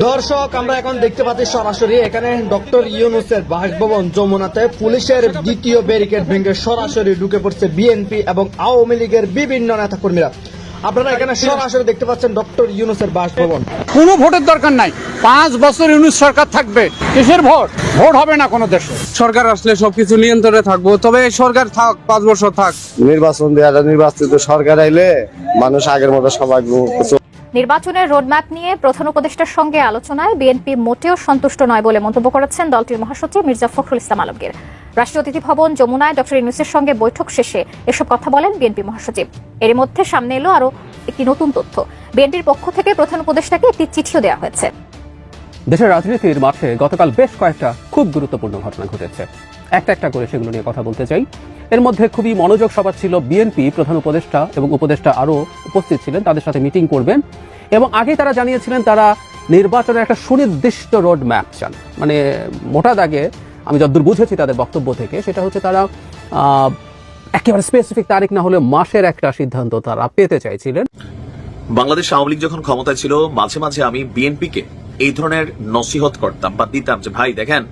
দর্শক, আমরা এখন দেখতে পাচ্ছি সরাসরি এখানে ডক্টর ইউনূসের বাসভবন যমুনাতে পুলিশের দ্বিতীয় ব্যারিকেড ভেঙে সরাসরি ঢুকে পড়ছে বিএনপি এবং আওয়ামী লীগের বিভিন্ন নেতাকর্মীরা। আপনারা এখানে সরাসরি দেখতে পাচ্ছেন ডক্টর ইউনূসের বাসভবন। কোনো ভোটের দরকার নাই, 5 বছর ইউনূস সরকার থাকবে। কিসের ভোট? ভোট হবে না কোনো দেশে। সরকার আসলে সবকিছু নিয়ন্ত্রণে থাকবো, তবে সরকার থাক, 5 বছর থাক। নির্বাচন দেওয়া, নির্বাচিত সরকার আইলে মানুষ আগের মতো সবাই। নির্বাচনের রোডম্যাপ নিয়ে প্রধান উপদেষ্টার সঙ্গে আলোচনায় বিএনপি মোটেও সন্তুষ্ট নয় বলে মন্তব্য করেছেন দলটির মহাসচিব মির্জা ফখরুল ইসলাম আলমগীর। রাষ্ট্রীয় অতিথি ভবন যমুনায় ডক্টর ইউনূসের সঙ্গে বৈঠক শেষে এসব কথা বলেন বিএনপি মহাসচিব। এর মধ্যে সামনে এলো আরও একটি নতুন তথ্য। বিএনপির পক্ষ থেকে প্রধান উপদেষ্টাকে একটি চিঠিও দেওয়া হয়েছে। দেশের রাজনীতির মাঠে গতকাল বেশ কয়েকটা খুব গুরুত্বপূর্ণ ঘটনা ঘটেছে। একটা করে সেগুলো নিয়ে কথা বলতে চাই। এর মধ্যে খুবই মনোযোগ সভা ছিল বিএনপি প্রধান উপদেষ্টা এবং উপদেষ্টা আরও উপস্থিত ছিলেন, তাদের সাথে মিটিং করবেন এবং আগেই তারা জানিয়েছিলেন তারা নির্বাচনের একটা সুনির্দিষ্ট রোড ম্যাপ চান। মানে মোটা দাগে আমি যতদূর বুঝেছি তাদের বক্তব্য থেকে, সেটা হচ্ছে তারা একেবারে স্পেসিফিক তারিখ না হলে মাসের একটা সিদ্ধান্ত তারা পেতে চাইছিলেন। বাংলাদেশ আওয়ামী লীগ যখন ক্ষমতায় ছিল, মাঝে মাঝে আমি বিএনপিকে এই ধরনের নসিহত করতাম বা দিতাম যে ভাই দেখেন,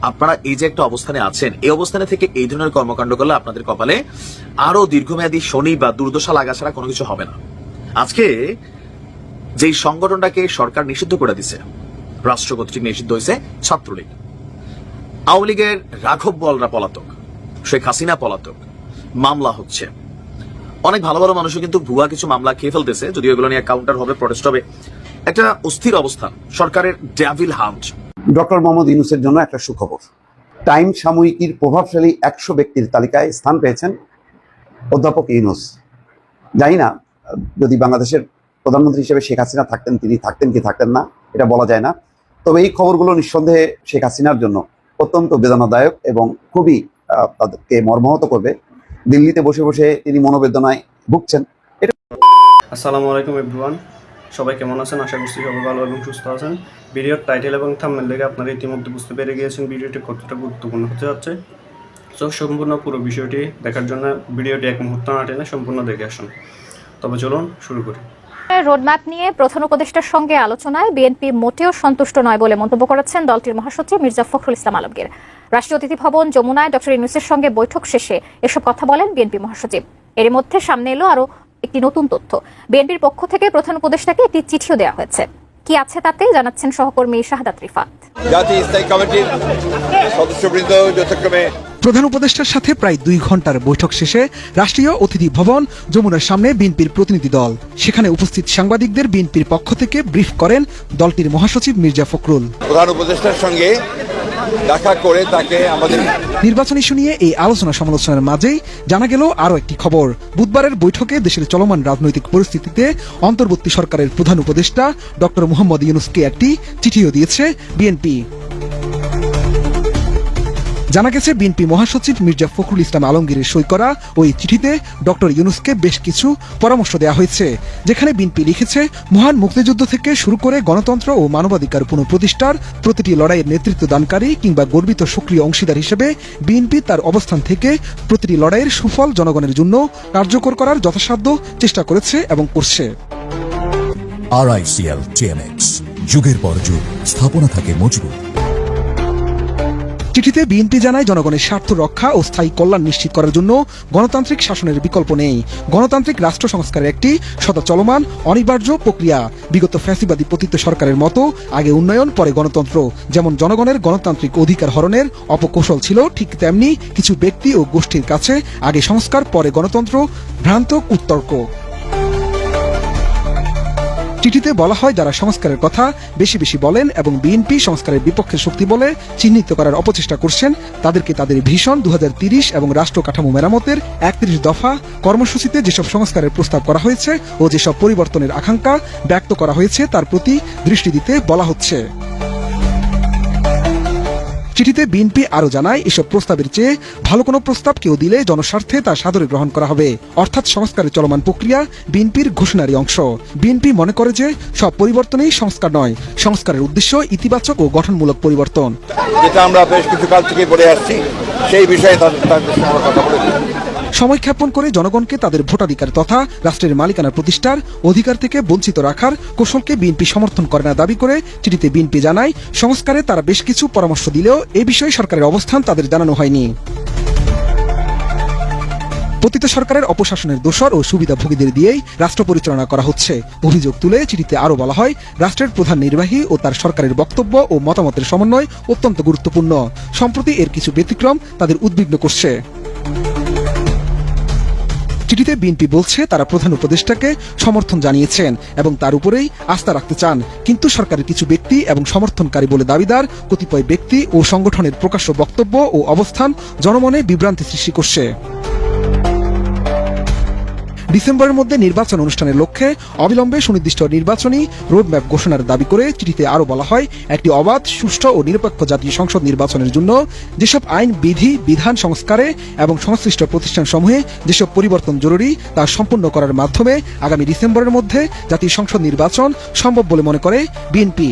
আপনারা এই যে একটা অবস্থানে আছেন, এই অবস্থানে থেকে এই ধরনের কর্মকাণ্ড করলে আপনাদের কপালে আরো দীর্ঘমেয়াদী শনি বা দুর্দশা লাগা ছাড়া কোনো কিছু হবে না। আজকে যেই সংগঠনটাকে সরকার নিষিদ্ধ করে দিছে, রাষ্ট্র কর্তৃক নিষিদ্ধ হয়েছে ছাত্রলীগ, আওয়ামী লীগের রাঘব বোয়ালরা পলাতক, শেখ হাসিনা পলাতক, মামলা হচ্ছে, অনেক ভালো ভালো মানুষও কিন্তু ভুয়া কিছু মামলা খেয়ে ফেলতেছে, যদিও এগুলো নিয়ে কাউন্টার হবে, প্রটেস্ট হবে। একটা অস্থির অবস্থান, সরকারের ডেভিল হান্ট। ডক্টর মোহাম্মদ ইউনূসের জন্য একটা সুখবর। টাইম সাময়িকীর প্রভাবশালী 100 ব্যক্তির তালিকায় স্থান পেয়েছেন অধ্যাপক ইউনূস। জানি না যদি বাংলাদেশের প্রধানমন্ত্রী হিসেবে শেখ হাসিনা থাকতেন, তিনি থাকতেন কি থাকতেন না, এটা বলা যায় না। তবে এই খবরগুলো নিঃসন্দেহে শেখ হাসিনার জন্য অত্যন্ত বেদনাদায়ক এবং খুবই তাদেরকে মর্মাহত করবে। দিল্লিতে বসে বসে তিনি মনোবেদনায় ভুগছেন। আসসালামু আলাইকুম এভরিওয়ান, সবাই কেমন আছেন? আশা করছি সবাই ভালো এবং সুস্থ আছেন। ভিডিওর টাইটেল এবং থাম্বনেল দেখে আপনারা ইতিমধ্যে বুঝতে পেরে গিয়েছেন ভিডিওটি কতটা গুরুত্বপূর্ণ হতে যাচ্ছে। তো সম্পূর্ণ পুরো বিষয়টি দেখার জন্য ভিডিওটি এক মুহূর্ত না টেনে সম্পূর্ণ দেখে আসুন। তবে চলুন শুরু করি। রোডম্যাপ নিয়ে প্রধান উপদেষ্টার সঙ্গে আলোচনায় বিএনপি মোটেও সন্তুষ্ট নয় বলে মন্তব্য করেছেন দলটির মহাসচিব মির্জা ফখরুল ইসলাম আলমগীর। রাষ্ট্রীয় অতিথি ভবন যমুনায় ডক্টর ইউনূসের সঙ্গে বৈঠক শেষে এসব কথা বলেন বিএনপি মহাসচিব। এর মধ্যে সামনে এলো আরও একটি নতুন তথ্য। বিএনপির পক্ষ থেকে প্রধান উপদেষ্টাকে একটি চিঠিও দেওয়া হয়েছে। কি আছে তাতে জানাচ্ছেন সহকর্মী শাহাদাত রিফাত। জাতীয় স্থায়ী কমিটির সদস্যবৃন্দ যথাক্রমে প্রধান উপদেষ্টার সাথে প্রায় 2 ঘন্টার বৈঠক শেষে রাষ্ট্রীয় অতিথি ভবন যমুনার সামনে বিএনপির প্রতিনিধি দল। সেখানে উপস্থিত সাংবাদিকদের বিএনপির পক্ষ থেকে ব্রিফ করেন দলটির মহাসচিব মির্জা ফখরুল। প্রধান উপদেষ্টার সঙ্গে দেখা করে তাকে আমাদের নির্বাচন ইস্যু নিয়ে এই আলোচনা সমালোচনার মাঝেই জানা গেল আরও একটি খবর। বুধবারের বৈঠকে দেশের চলমান রাজনৈতিক পরিস্থিতিতে অন্তর্বর্তী সরকারের প্রধান উপদেষ্টা ডক্টর মোহাম্মদ ইউনূসকে একটি চিঠিও দিয়েছে বিএনপি। জানা গেছে বিএনপি মহাসচিব মির্জা ফখরুল ইসলাম আলমগীরের সই করা ওই চিঠিতে ডক্টর ইউনূসকে বেশ কিছু পরামর্শ দেওয়া হয়েছে, যেখানে বিএনপি লিখেছে মহান মুক্তিযুদ্ধ থেকে শুরু করে গণতন্ত্র ও মানবাধিকার পুনঃপ্রতিষ্ঠার প্রতিটি লড়াইয়ের নেতৃত্ব দানকারী কিংবা গর্বিত সক্রিয় অংশীদার হিসেবে বিএনপি তার অবস্থান থেকে প্রতিটি লড়াইয়ের সুফল জনগণের জন্য কার্যকর করার যথাসাধ্য চেষ্টা করেছে এবং করছে। RICL TMX, যুগের পর যুগ স্থাপনা থাকে মজবুত। চিঠিতে বিএনপি জানায় জনগণের স্বার্থ রক্ষা ও স্থায়ী কল্যাণ নিশ্চিত করার জন্য গণতান্ত্রিক শাসনের বিকল্প নেই। গণতান্ত্রিক রাষ্ট্র সংস্কারের একটি সদা চলমান অনিবার্য প্রক্রিয়া। বিগত ফ্যাসিবাদী পতিত সরকারের মতো আগে উন্নয়ন পরে গণতন্ত্র, যেমন জনগণের গণতান্ত্রিক অধিকার হরণের অপকৌশল ছিল, ঠিক তেমনি কিছু ব্যক্তি ও গোষ্ঠীর কাছে আগে সংস্কার পরে গণতন্ত্র ভ্রান্ত কুতর্ক। চিঠিতে বলা হয় যারা সংস্কারের কথা বেশি বেশি বলেন এবং বিএনপি সংস্কারের বিপক্ষের শক্তি বলে চিহ্নিত করার অপচেষ্টা করছেন, তাদেরকে তাদের ভিশন 2030 এবং রাষ্ট্র কাঠামো মেরামতের 31 দফা কর্মসূচিতে যেসব সংস্কারের প্রস্তাব করা হয়েছে ও যেসব পরিবর্তনের আকাঙ্ক্ষা ব্যক্ত করা হয়েছে তার প্রতি দৃষ্টি দিতে বলা হচ্ছে। চিঠিতে বিএনপি আরও জানায় এসব প্রস্তাবের চেয়ে ভালো কোনো প্রস্তাব কেউ দিলে জনস্বার্থে তা সাদরে গ্রহণ করা হবে। অর্থাৎ সংস্কারের চলমান প্রক্রিয়া বিএনপির ঘোষণারই অংশ। বিএনপি মনে করে যে সব পরিবর্তনই সংস্কার নয়, সংস্কারের উদ্দেশ্য ইতিবাচক ও গঠনমূলক পরিবর্তন। যেটা আমরা বেশ কিছু কাল থেকে বলে আসছি, সেই বিষয়ে তাদের সঙ্গে কথা বলেছি। সময় ক্ষেপণ করে জনগণকে তাদের ভোটাধিকার তথা রাষ্ট্রের মালিকানা প্রতিষ্ঠার অধিকার থেকে বঞ্চিত রাখার কৌশলকে বিএনপি সমর্থন করে না দাবি করে চিঠিতে বিএনপি জানায়, সংস্কারে তারা বেশ কিছু পরামর্শ দিলেও এ বিষয়ে সরকারের অবস্থান তাদের জানানো হয়নি। পতিত সরকারের অপশাসনের দোসর ও সুবিধাভোগীদের দিয়েই রাষ্ট্র পরিচালনা করা হচ্ছে অভিযোগ তুলে চিঠিতে আরও বলা হয়, রাষ্ট্রের প্রধান নির্বাহী ও তার সরকারের বক্তব্য ও মতামতের সমন্বয় অত্যন্ত গুরুত্বপূর্ণ। সম্প্রতি এর কিছু ব্যতিক্রম তাদের উদ্বিগ্ন করছে। চিঠিতে বিএনপি বলছে তারা প্রধান উপদেষ্টাকে সমর্থন জানিয়েছেন এবং তার উপরেই আস্থা রাখতে চান, কিন্তু সরকারের কিছু ব্যক্তি এবং সমর্থনকারী বলে দাবিদার কতিপয় ব্যক্তি ও সংগঠনের প্রকাশ্য বক্তব্য ও অবস্থান জনমনে বিভ্রান্তি সৃষ্টি করছে। ডিসেম্বরের মধ্যে নির্বাচন অনুষ্ঠানের লক্ষ্যে অবিলম্বে সুনির্দিষ্ট নির্বাচনী রোডম্যাপ ঘোষণার দাবি করে চিঠিতে আরও বলা হয়, একটি অবাধ, সুষ্ঠু ও নিরপেক্ষ জাতীয় সংসদ নির্বাচনের জন্য যেসব আইন, বিধি, বিধান সংস্কারে এবং সংশ্লিষ্ট প্রতিষ্ঠানসমূহে যেসব পরিবর্তন জরুরি তা সম্পূর্ণ করার মাধ্যমে আগামী ডিসেম্বরের মধ্যে জাতীয় সংসদ নির্বাচন সম্ভব বলে মনে করে বিএনপি।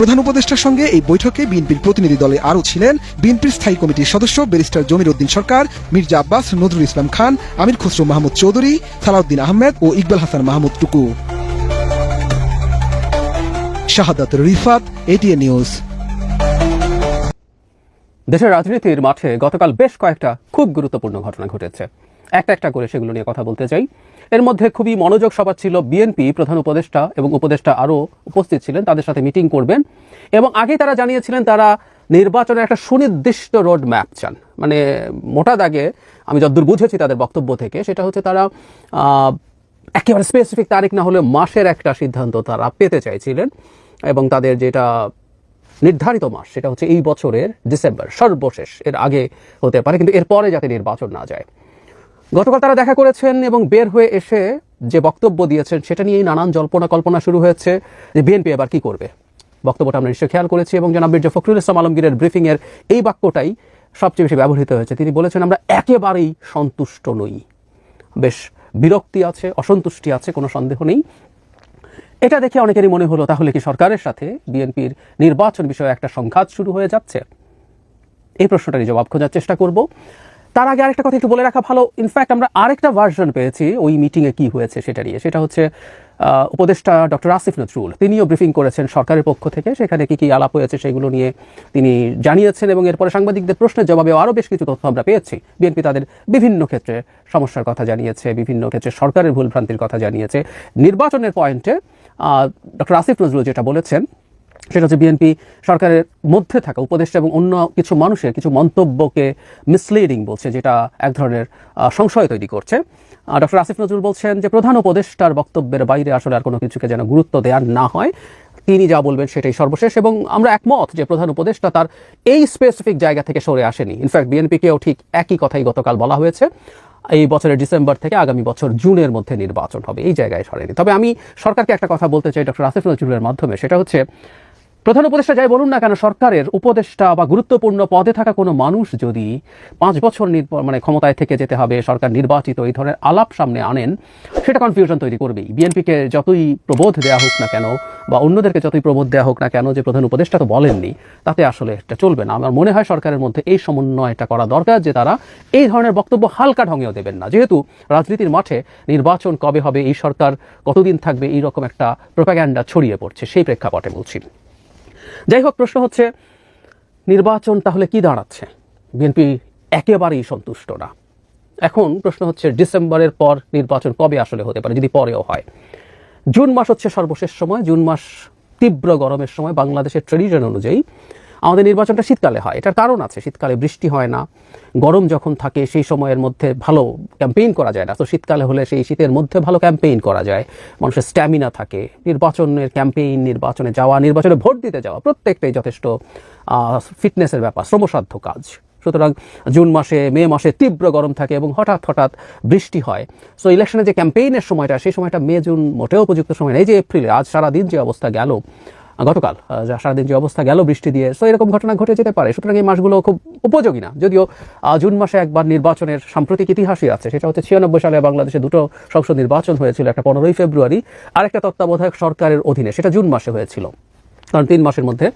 প্রধান উপদেষ্টার সঙ্গে এই বৈঠকে বিএনপির প্রতিনিধি দলে আরও ছিলেন বিএনপির স্থায়ী কমিটির সদস্য ব্যারিস্টার জমির উদ্দিন সরকার, মির্জা আব্বাস, নজরুল ইসলাম খান, আমির খসরু মাহমুদ চৌধুরী, সালাউদ্দিন আহমেদ ও ইকবাল হাসান মাহমুদ টুকু। শাহাদাত রিফাত, এটিএন নিউজ। দেশের রাজনীতির মাঠে গতকাল বেশ কয়েকটা খুব গুরুত্বপূর্ণ ঘটনা ঘটেছে। একটা করে সেগুলো নিয়ে কথা বলতে চাই। এর মধ্যে খুবই মনোযোগ সভা ছিল বিএনপি প্রধান উপদেষ্টা এবং উপদেষ্টা আরও উপস্থিত ছিলেন, তাদের সাথে মিটিং করবেন এবং আগেই তারা জানিয়েছিলেন তারা নির্বাচনের একটা সুনির্দিষ্ট রোড ম্যাপ চান। মানে মোটা দাগে আমি যতদূর বুঝেছি তাদের বক্তব্য থেকে, সেটা হচ্ছে তারা একেবারে স্পেসিফিক তারিখ না হলে মাসের একটা সিদ্ধান্ত তারা পেতে চাইছিলেন এবং তাদের যেটা নির্ধারিত মাস সেটা হচ্ছে এই বছরের ডিসেম্বর সর্বশেষ, এর আগে হতে পারে কিন্তু এরপরে যাতে নির্বাচন না যায়। গতকাল তারা দেখা করেছেন এবং বের হয়ে এসে যে বক্তব্য দিয়েছেন সেটা নিয়েই নানান জল্পনা কল্পনা শুরু হয়েছে যে বিএনপি এবার কি করবে। বক্তব্যটা আমরা নিশ্চয়ই খেয়াল করেছি এবং জনাব মির্জা ফখরুল ইসলাম আলমগীরের ব্রিফিংয়ের এই বাক্যটাই সবচেয়ে বেশি ব্যবহৃত হয়েছে। তিনি বলেছেন, আমরা একেবারেই সন্তুষ্ট নই। বেশ বিরক্তি আছে, অসন্তুষ্টি আছে, কোনো সন্দেহ নেই। এটা দেখে অনেকেরই মনে হলো তাহলে কি সরকারের সাথে বিএনপির নির্বাচন বিষয়ে একটা সংঘাত শুরু হয়ে যাচ্ছে? এই প্রশ্নটারই জবাব খোঁজার চেষ্টা করব। তার আগে আরেকটা কথা একটু বলে রাখা ভালো, ইনফ্যাক্ট আমরা আরেকটা ভার্সন পেয়েছি ওই মিটিংয়ে কি হয়েছে সেটা নিয়ে। সেটা হচ্ছে উপদেষ্টা ডক্টর আসিফ নজরুল, তিনিও ব্রিফিং করেছেন সরকারের পক্ষ থেকে, সেখানে কি কি আলাপ হয়েছে সেগুলো নিয়ে তিনি জানিয়েছেন এবং এরপরে সাংবাদিকদের প্রশ্নের জবাবে আরও বেশ কিছু তথ্য আমরা পেয়েছি। বিএনপি তাদের বিভিন্ন ক্ষেত্রে সমস্যার কথা জানিয়েছে, বিভিন্ন ক্ষেত্রে সরকারের ভুলভ্রান্তির কথা জানিয়েছে। নির্বাচনের পয়েন্টে ডক্টর আসিফ নজরুল যেটা বলেছেন সেটা হচ্ছে বিএনপি সরকারের মধ্যে থাকা উপদেষ্টা এবং অন্য কিছু মানুষের কিছু মন্তব্যকে মিসলিডিং বলছে, যেটা এক ধরনের সংশয় তৈরি করছে। ডক্টর আসিফ নজরুল বলছেন যে প্রধান উপদেষ্টার বক্তব্যের বাইরে আসলে আর কোনো কিছুকে যেন গুরুত্ব দেওয়া না হয়, তিনি যা বলবেন সেটাই সর্বশেষ। এবং আমরা একমত যে প্রধান উপদেষ্টা তার এই স্পেসিফিক জায়গা থেকে সরে আসেনি। ইনফ্যাক্ট বিএনপিকেও ঠিক একই কথাই গতকাল বলা হয়েছে, এই বছরের ডিসেম্বর থেকে আগামী বছর জুনের মধ্যে নির্বাচন হবে, এই জায়গায় সরেনি। তবে আমি সরকারকে একটা কথা বলতে চাই ডক্টর আসিফ নজরুলের মাধ্যমে, সেটা হচ্ছে প্রধান উপদেষ্টা যাই বলুন না কেন, সরকারের উপদেষ্টা বা গুরুত্বপূর্ণ পদে থাকা কোনো মানুষ যদি 5 বছর ক্ষমতায় থেকে যেতে হবে, সরকার নির্বাচিত, এই ধরনের আলাপ সামনে আনেন, সেটা কনফিউশন তৈরি করবেই। বিএনপিকে যতই প্রবোধ দেওয়া হোক না কেন বা অন্যদেরকে যতই প্রবোধ দেওয়া হোক না কেন যে প্রধান উপদেষ্টা তো বলেননি, তাতে আসলে এটা চলবে না। আমার মনে হয় সরকারের মধ্যে এই সমন্বয়টা করা দরকার যে তারা এই ধরনের বক্তব্য হালকা ঢঙেও দেবেন না, যেহেতু রাজনীতির মাঠে নির্বাচন কবে হবে, এই সরকার কতদিন থাকবে, এইরকম একটা প্রোপাগ্যান্ডা ছড়িয়ে পড়ছে, সেই প্রেক্ষাপটে বলছি। যাই হোক, প্রশ্ন হচ্ছে নির্বাচন তাহলে কি দাঁড়াচ্ছে? বিএনপি একেবারেই সন্তুষ্ট না। এখন প্রশ্ন হচ্ছে ডিসেম্বরের পর নির্বাচন কবে আসলে হতে পারে, যদি পরেও হয়। জুন মাস হচ্ছে সর্বশেষ সময়, জুন মাস তীব্র গরমের সময়। বাংলাদেশের ট্রেডিশন অনুযায়ী আমাদের নির্বাচনটা শীতকালে হয়। এটার কারণ আছে, শীতকালে বৃষ্টি হয় না, গরম যখন থাকে সেই সময়ের মধ্যে ভালো ক্যাম্পেইন করা যায় না। তো শীতকালে হলে সেই শীতের মধ্যে ভালো ক্যাম্পেইন করা যায়, মানুষের স্ট্যামিনা থাকে। নির্বাচনের ক্যাম্পেইন, নির্বাচনে যাওয়া, নির্বাচনে ভোট দিতে যাওয়া, প্রত্যেকটাই যথেষ্ট ফিটনেসের ব্যাপার, শ্রমসাধ্য কাজ। সুতরাং জুন মাসে, মে মাসে তীব্র গরম থাকে এবং হঠাৎ বৃষ্টি হয়। সো ইলেকশনের যে ক্যাম্পেইনের সময়টা, সেই সময়টা মে জুন মোটেও উপযুক্ত সময় নেই। যে এপ্রিলে আজ সারাদিন যে অবস্থা গেল, গতকাল সারাদিন যে অবস্থা গেল বৃষ্টি দিয়ে, সো এরকম ঘটনা ঘটে যেতে পারে। সুতরাং এই মাসগুলো খুব উপযোগী না। যদিও জুন মাসে একবার নির্বাচনের সাম্প্রতিক ইতিহাসই আছে, সেটা হচ্ছে 96 সালে বাংলাদেশে 2টো সংসদ নির্বাচন হয়েছিল, একটা 15ই ফেব্রুয়ারি, আর একটা তত্ত্বাবধায়ক সরকারের অধীনে, সেটা জুন মাসে হয়েছিল। কারণ 3 মাসের মধ্যে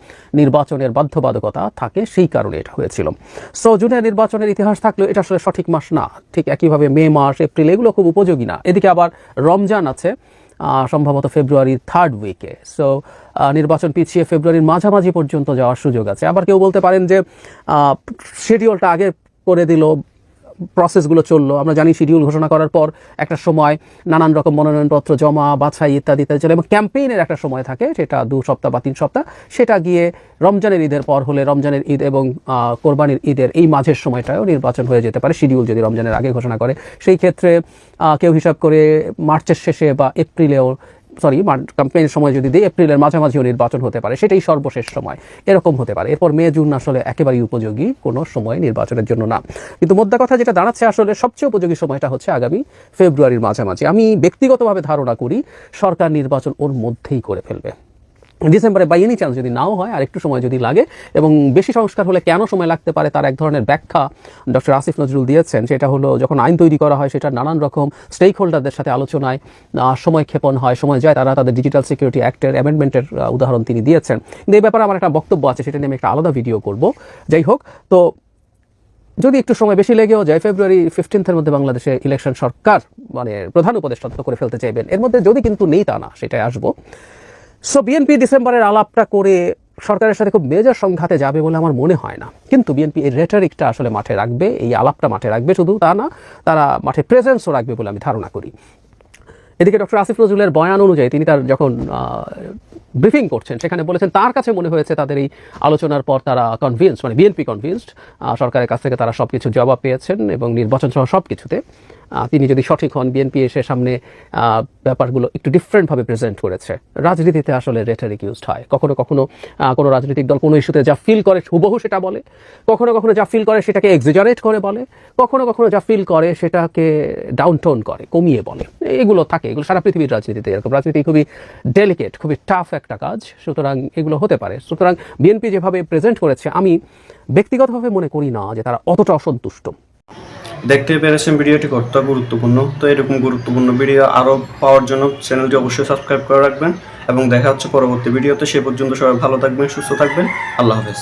নির্বাচনের বাধ্যবাধকতা থাকে, সেই কারণে এটা হয়েছিল। সো জুনে নির্বাচনের ইতিহাস থাকলেও এটা আসলে সঠিক মাস না। ঠিক একইভাবে মে মাস, এপ্রিল এগুলো খুব উপযোগী না। এদিকে আবার রমজান আছে সম্ভবত ফেব্রুয়ারির 3rd উইকে। সো নির্বাচন পিছিয়ে ফেব্রুয়ারির মাঝামাঝি পর্যন্ত যাওয়ার সুযোগ আছে। আবার কেউ বলতে পারেন যে শিডিউলটা আগে করে দিল, প্রসেসগুলো চললো। আমরা জানি শিডিউল ঘোষণা করার পর একটা সময় নানান রকম মনোনয়নপত্র জমা, বাছাই ইত্যাদি ইত্যাদি চলে এবং ক্যাম্পেইনের একটা সময় থাকে, সেটা 2 সপ্তাহ বা 3 সপ্তাহ। সেটা গিয়ে রমজানের ঈদের পর হলে রমজানের ঈদ এবং কোরবানির ঈদের এই মাঝের সময়টাও নির্বাচন হয়ে যেতে পারে, শিডিউল যদি রমজানের আগে ঘোষণা করে। সেই ক্ষেত্রে কেউ হিসাব করে মার্চের শেষে বা এপ্রিলেও ক্যাম্পেইনের সময় যদি দিই, এপ্রিলের মাঝামাঝিও নির্বাচন হতে পারে, সেটাই সর্বশেষ সময়, এরকম হতে পারে। এরপর মে জুন আসলে একেবারেই উপযোগী কোনো সময় নির্বাচনের জন্য না। কিন্তু মোদ্দা কথা যেটা দাঁড়াচ্ছে, আসলে সবচেয়ে উপযোগী সময়টা হচ্ছে আগামী ফেব্রুয়ারির মাঝামাঝি। আমি ব্যক্তিগতভাবে ধারণা করি সরকার নির্বাচন ওর মধ্যেই করে ফেলবে। ডিসেম্বরে বাই এনি চান্স যদি নাও হয়, আর একটু সময় যদি লাগে, এবং বেশি সংস্কার হলে কেন সময় লাগতে পারে তার এক ধরনের ব্যাখ্যা ডক্টর আসিফ নজরুল দিয়েছেন। সেটা হলো, যখন আইন তৈরি করা হয় সেটা নানান রকম স্টেক হোল্ডারদের সাথে আলোচনায় সময় ক্ষেপণ হয়, সময় যায়, তারা তাদের ডিজিটাল সিকিউরিটি অ্যাক্টের অ্যামেন্ডমেন্টের উদাহরণ তিনি দিয়েছেন। কিন্তু এই ব্যাপারে আমার একটা বক্তব্য আছে, সেটা নিয়ে আমি একটা আলাদা ভিডিও করব। যাই হোক, তো যদি একটু সময় বেশি লেগেও যায়, ফেব্রুয়ারি 15 মধ্যে বাংলাদেশে ইলেকশন সরকার প্রধান উপদেষ্টা করে ফেলতে চাইবেন। এর মধ্যে যদি কিন্তু নেই তা না, সেটাই আসবো। সো বিএনপি ডিসেম্বরের আলাপটা করে সরকারের সাথে খুব মেজর সংঘাতে যাবে বলে আমার মনে হয় না। কিন্তু বিএনপি এই রেটরিকটা আসলে মাঠে রাখবে, এই আলাপটা মাঠে রাখবে, শুধু তা না, তারা মাঠে প্রেজেন্সও রাখবে বলে আমি ধারণা করি। এদিকে ডক্টর আসিফ নজরুলের বয়ান অনুযায়ী তিনি তার যখন ব্রিফিং করছেন, সেখানে বলেছেন তার কাছে মনে হয়েছে তাদের এই আলোচনার পর তারা কনভিন্সড, বিএনপি কনভিন্সড, সরকারের কাছ থেকে তারা সবকিছু জবাব পেয়েছেন এবং নির্বাচন সহ সব কিছুতে তিনি যদি সঠিক হন, বিএনপি এসে সামনে ব্যাপারগুলো একটু ডিফারেন্টভাবে প্রেজেন্ট করেছে। রাজনীতিতে আসলে রেটরিক ইউজড হয়, কখনো কখনো কোনো রাজনৈতিক দল কোনো ইস্যুতে যা ফিল করে হুবহু সেটা বলে, কখনো কখনো যা ফিল করে সেটাকে এক্সিজারেট করে বলে, কখনো কখনো যা ফিল করে সেটাকে ডাউনটোন করে, কমিয়ে বলে। এগুলো থাকে, এগুলো সারা পৃথিবীর রাজনীতিতে এরকম। রাজনীতি খুবই ডেলিকেট, খুবই টাফ একটা কাজ, সুতরাং এগুলো হতে পারে। সুতরাং বিএনপি যেভাবে প্রেজেন্ট করেছে, আমি ব্যক্তিগতভাবে মনে করি না যে তারা অতটা অসন্তুষ্ট। দেখতে পেরেছেন ভিডিওটি কতটা গুরুত্বপূর্ণ। তো এরকম গুরুত্বপূর্ণ ভিডিও আরও পাওয়ার জন্য চ্যানেলটি অবশ্যই সাবস্ক্রাইব করে রাখবেন এবং দেখা হচ্ছে পরবর্তী ভিডিওতে। সে পর্যন্ত সবাই ভালো থাকবেন, সুস্থ থাকবেন। আল্লাহ হাফেজ।